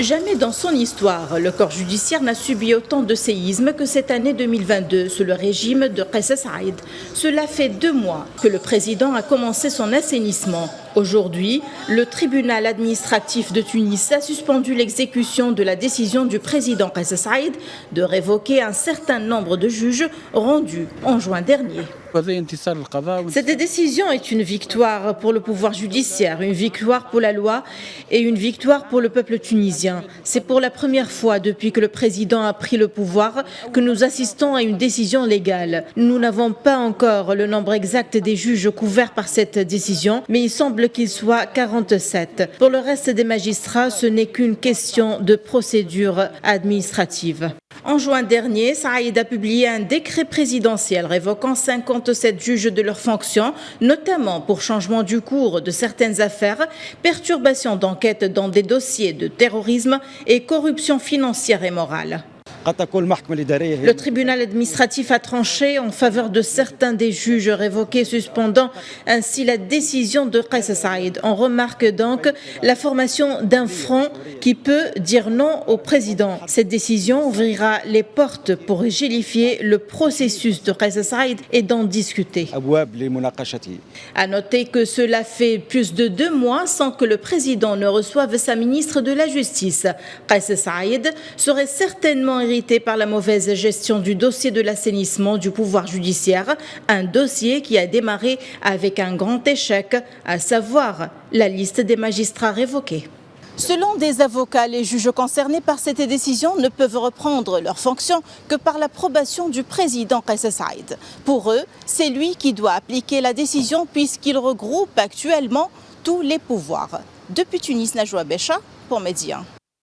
Jamais dans son histoire, le corps judiciaire n'a subi autant de séismes que cette année 2022 sous le régime de Kais Saïed. Cela fait 2 mois que le président a commencé son assainissement. Aujourd'hui, le tribunal administratif de Tunis a suspendu l'exécution de la décision du président Kais Saïed de révoquer un certain nombre de juges rendus en juin dernier. Cette décision est une victoire pour le pouvoir judiciaire, une victoire pour la loi et une victoire pour le peuple tunisien. C'est pour la première fois depuis que le président a pris le pouvoir que nous assistons à une décision légale. Nous n'avons pas encore le nombre exact des juges couverts par cette décision, mais il semble qu'il soit 47. Pour le reste des magistrats, ce n'est qu'une question de procédure administrative. En juin dernier, Saïed a publié un décret présidentiel révoquant 57 juges de leurs fonctions, notamment pour changement du cours de certaines affaires, perturbation d'enquête dans des dossiers de terrorisme et corruption financière et morale. Le tribunal administratif a tranché en faveur de certains des juges révoqués, suspendant ainsi la décision de Kais Saïed. On remarque donc la formation d'un front qui peut dire non au président. Cette décision ouvrira les portes pour gélifier le processus de Kais Saïed et d'en discuter. À noter que cela fait plus de 2 mois sans que le président ne reçoive sa ministre de la Justice. Kais Saïed serait certainement irrité par la mauvaise gestion du dossier de l'assainissement du pouvoir judiciaire, un dossier qui a démarré avec un grand échec, à savoir la liste des magistrats révoqués. Selon des avocats, les juges concernés par cette décision ne peuvent reprendre leurs fonctions que par l'approbation du président Kais Saïed. Pour eux, c'est lui qui doit appliquer la décision puisqu'il regroupe actuellement tous les pouvoirs. Depuis Tunis, Najwa Becha pour Média.